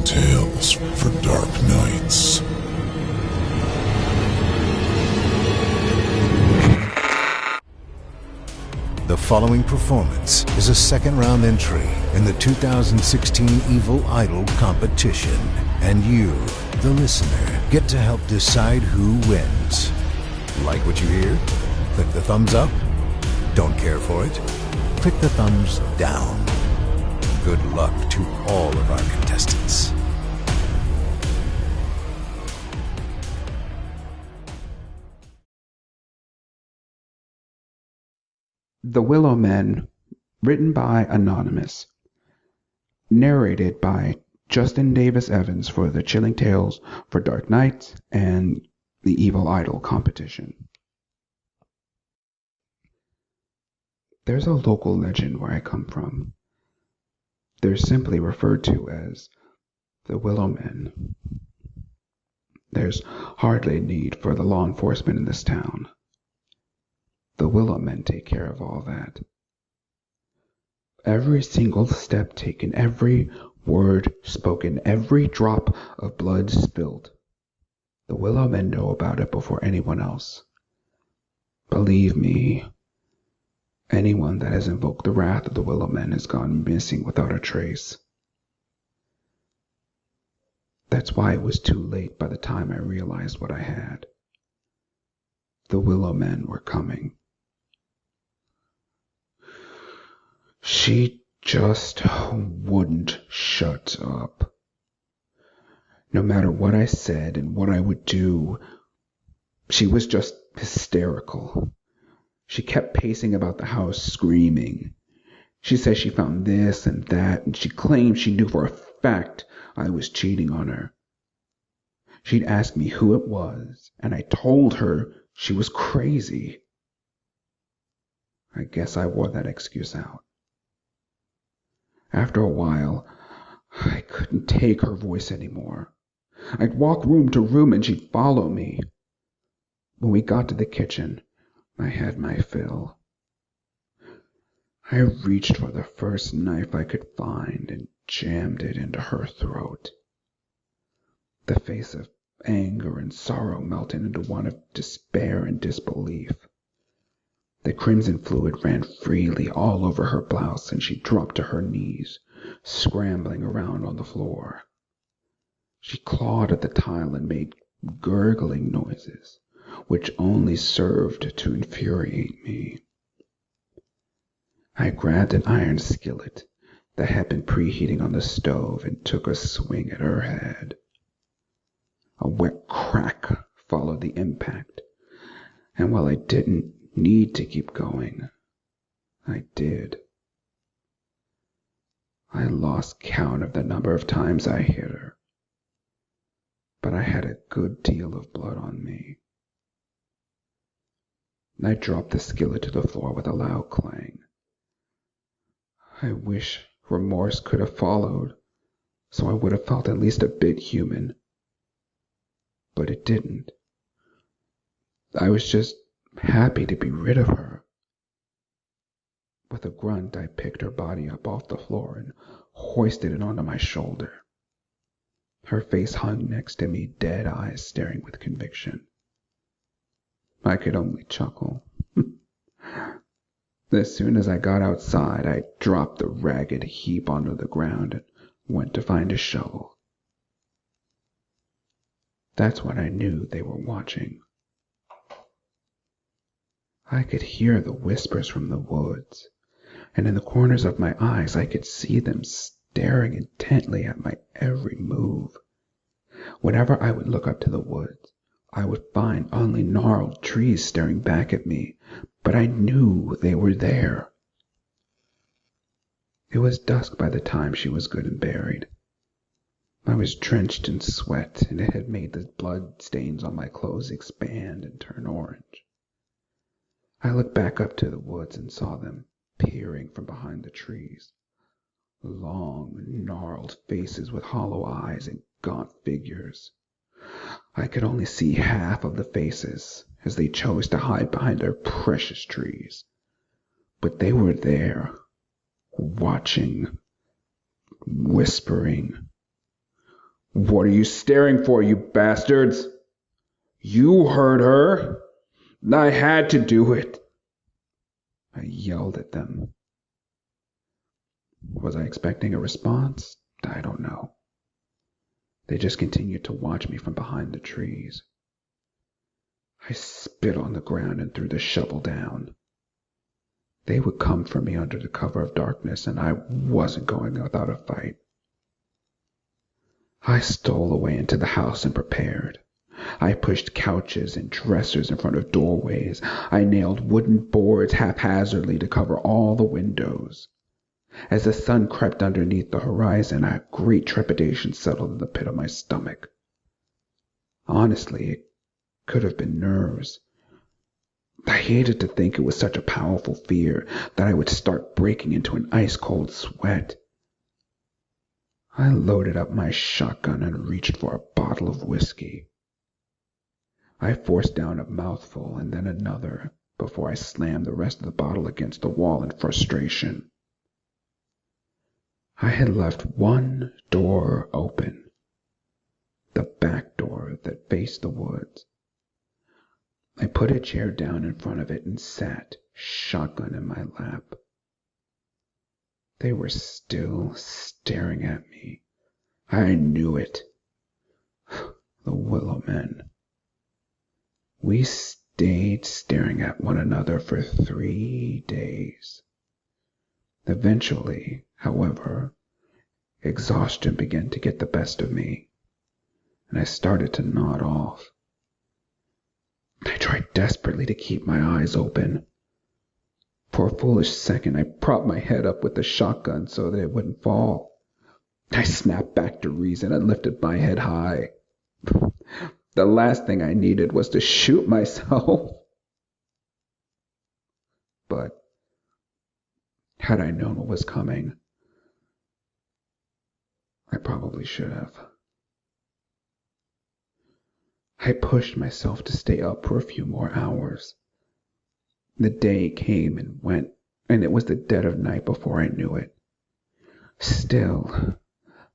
tales for dark nights. The following performance is a second-round entry in the 2016 Evil Idol competition, and you, the listener, get to help decide who wins. Like what you hear? Click the thumbs up. Don't care for it? Click the thumbs down. Good luck to all of our contestants. The Willow Men, written by Anonymous. Narrated by Justin Davis Evans for the Chilling Tales for Dark Nights and the Evil Idol competition. There's a local legend where I come from. They're simply referred to as the Willow Men. There's hardly a need for the law enforcement in this town. The Willow Men take care of all that. Every single step taken, every word spoken, every drop of blood spilled, the Willow Men know about it before anyone else. Believe me, anyone that has invoked the wrath of the Willow Men has gone missing without a trace. That's why it was too late by the time I realized what I had. The Willow Men were coming. She just wouldn't shut up. No matter what I said and what I would do, she was just hysterical. She kept pacing about the house, screaming. She said she found this and that, and she claimed she knew for a fact I was cheating on her. She'd ask me who it was, and I told her she was crazy. I guess I wore that excuse out. After a while, I couldn't take her voice anymore. I'd walk room to room and she'd follow me. When we got to the kitchen, I had my fill. I reached for the first knife I could find and jammed it into her throat. The face of anger and sorrow melted into one of despair and disbelief. The crimson fluid ran freely all over her blouse, and she dropped to her knees, scrambling around on the floor. She clawed at the tile and made gurgling noises, which only served to infuriate me. I grabbed an iron skillet that had been preheating on the stove and took a swing at her head. A wet crack followed the impact, and while I didn't need to keep going, I did. I lost count of the number of times I hit her, but I had a good deal of blood on me. I dropped the skillet to the floor with a loud clang. I wish remorse could have followed, so I would have felt at least a bit human. But it didn't. I was just happy to be rid of her. With a grunt, I picked her body up off the floor and hoisted it onto my shoulder. Her face hung next to me, dead eyes staring with conviction. I could only chuckle. As soon as I got outside, I dropped the ragged heap onto the ground and went to find a shovel. That's when I knew they were watching. I could hear the whispers from the woods, and in the corners of my eyes I could see them staring intently at my every move. Whenever I would look up to the woods, I would find only gnarled trees staring back at me, but I knew they were there. It was dusk by the time she was good and buried. I was drenched in sweat, and it had made the blood stains on my clothes expand and turn orange. I looked back up to the woods and saw them peering from behind the trees. Long, gnarled faces with hollow eyes and gaunt figures. I could only see half of the faces, as they chose to hide behind their precious trees. But they were there, watching, whispering, "What are you staring for, you bastards? You heard her. I had to do it," I yelled at them. Was I expecting a response? I don't know. They just continued to watch me from behind the trees. I spit on the ground and threw the shovel down. They would come for me under the cover of darkness, and I wasn't going without a fight. I stole away into the house and prepared. I pushed couches and dressers in front of doorways. I nailed wooden boards haphazardly to cover all the windows. As the sun crept underneath the horizon, a great trepidation settled in the pit of my stomach. Honestly, it could have been nerves. I hated to think it was such a powerful fear that I would start breaking into an ice-cold sweat. I loaded up my shotgun and reached for a bottle of whiskey. I forced down a mouthful and then another before I slammed the rest of the bottle against the wall in frustration. I had left one door open, the back door that faced the woods. I put a chair down in front of it and sat, shotgun in my lap. They were still staring at me. I knew it. The Willow men. We stayed staring at one another for 3 days. Eventually, however, exhaustion began to get the best of me, and I started to nod off. I tried desperately to keep my eyes open. For a foolish second, I propped my head up with the shotgun so that it wouldn't fall. I snapped back to reason and lifted my head high. The last thing I needed was to shoot myself. But had I known what was coming, I probably should have. I pushed myself to stay up for a few more hours. The day came and went, and it was the dead of night before I knew it. Still,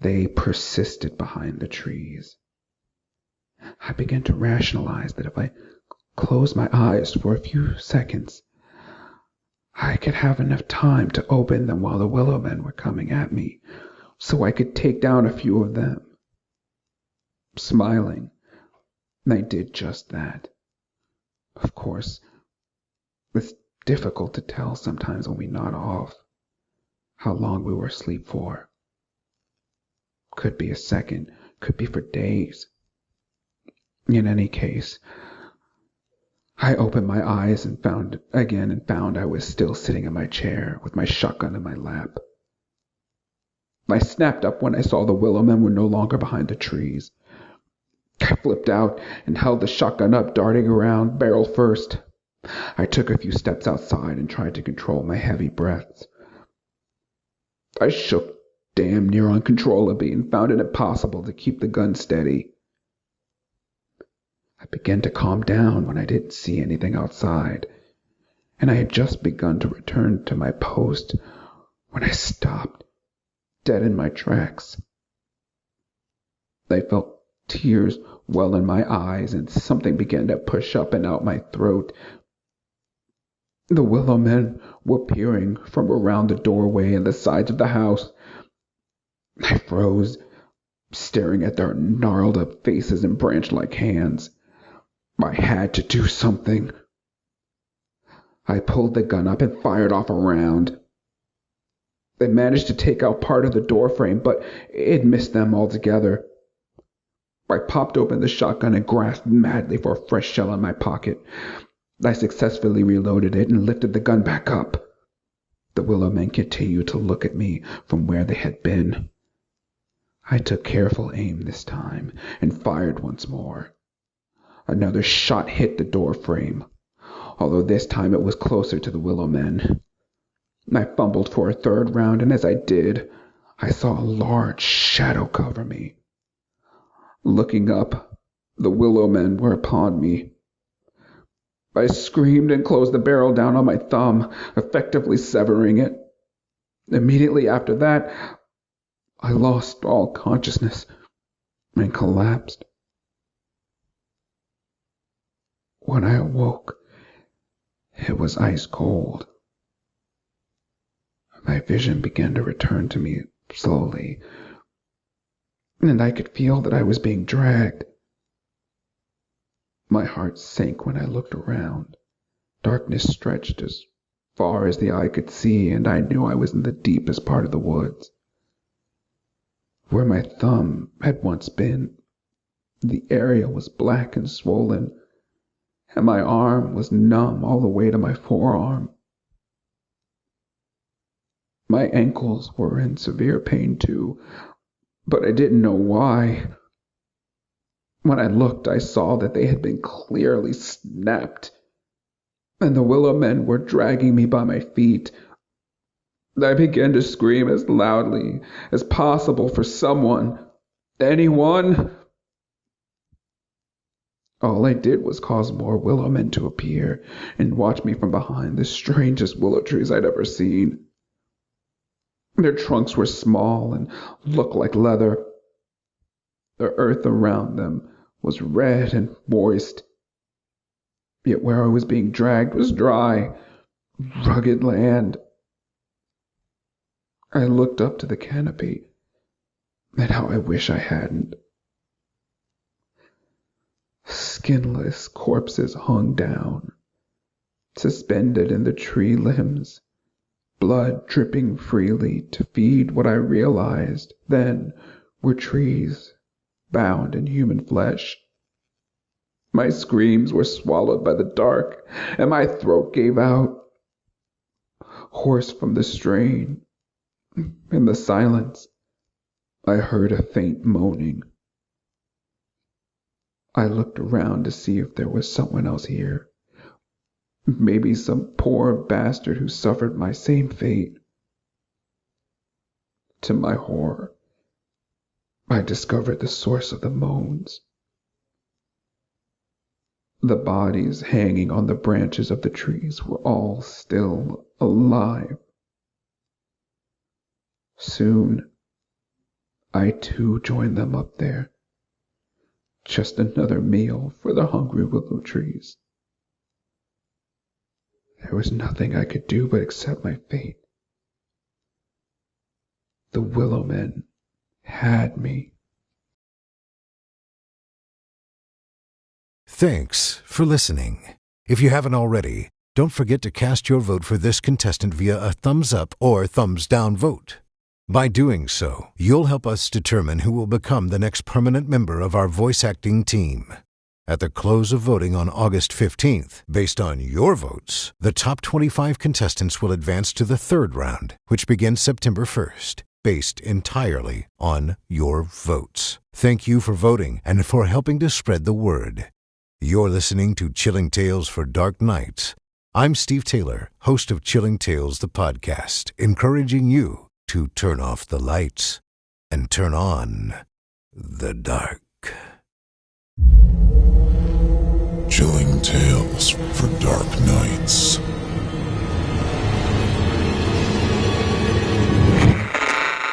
they persisted behind the trees. I began to rationalize that if I closed my eyes for a few seconds, I could have enough time to open them while the Willow men were coming at me, so I could take down a few of them. Smiling, I did just that. Of course, it's difficult to tell sometimes when we nod off how long we were asleep for. Could be a second, could be for days. In any case, I opened my eyes and found I was still sitting in my chair with my shotgun in my lap. I snapped up when I saw the Willow men were no longer behind the trees. I flipped out and held the shotgun up, darting around, barrel first. I took a few steps outside and tried to control my heavy breaths. I shook damn near uncontrollably and found it impossible to keep the gun steady. I began to calm down when I didn't see anything outside, and I had just begun to return to my post when I stopped, dead in my tracks. I felt tears well in my eyes, and something began to push up and out my throat. The Willow men were peering from around the doorway and the sides of the house. I froze, staring at their gnarled up faces and branch-like hands. I had to do something. I pulled the gun up and fired off a round. They managed to take out part of the doorframe, but it missed them altogether. I popped open the shotgun and grasped madly for a fresh shell in my pocket. I successfully reloaded it and lifted the gun back up. The Willow men continued to look at me from where they had been. I took careful aim this time and fired once more. Another shot hit the door frame, although this time it was closer to the Willow men. I fumbled for a third round, and as I did, I saw a large shadow cover me. Looking up, the Willow men were upon me. I screamed and closed the barrel down on my thumb, effectively severing it. Immediately after that, I lost all consciousness. and collapsed. When I awoke, it was ice cold. My vision began to return to me slowly, and I could feel that I was being dragged. My heart sank when I looked around. Darkness stretched as far as the eye could see, and I knew I was in the deepest part of the woods. Where my thumb had once been, the area was black and swollen, and my arm was numb all the way to my forearm. My ankles were in severe pain too, but I didn't know why. When I looked, I saw that they had been clearly snapped, and the Willow men were dragging me by my feet. I began to scream as loudly as possible for someone, anyone. All I did was cause more Willow men to appear and watch me from behind the strangest willow trees I'd ever seen. Their trunks were small and looked like leather. The earth around them was red and moist, yet where I was being dragged was dry, rugged land. I looked up to the canopy, and how I wish I hadn't. Skinless corpses hung down, suspended in the tree limbs, blood dripping freely to feed what I realized then were trees bound in human flesh. My screams were swallowed by the dark, and my throat gave out. Hoarse from the strain, in the silence, I heard a faint moaning. I looked around to see if there was someone else here. Maybe some poor bastard who suffered my same fate. To my horror, I discovered the source of the moans. The bodies hanging on the branches of the trees were all still alive. Soon, I too joined them up there. Just another meal for the hungry willow trees. There was nothing I could do but accept my fate. The Willow men had me. Thanks for listening. If you haven't already, don't forget to cast your vote for this contestant via a thumbs up or thumbs down vote. By doing so, you'll help us determine who will become the next permanent member of our voice acting team. At the close of voting on August 15th, based on your votes, the top 25 contestants will advance to the third round, which begins September 1st, based entirely on your votes. Thank you for voting and for helping to spread the word. You're listening to Chilling Tales for Dark Nights. I'm Steve Taylor, host of Chilling Tales, the podcast, encouraging you to turn off the lights and turn on the dark. Chilling Tales for Dark Nights.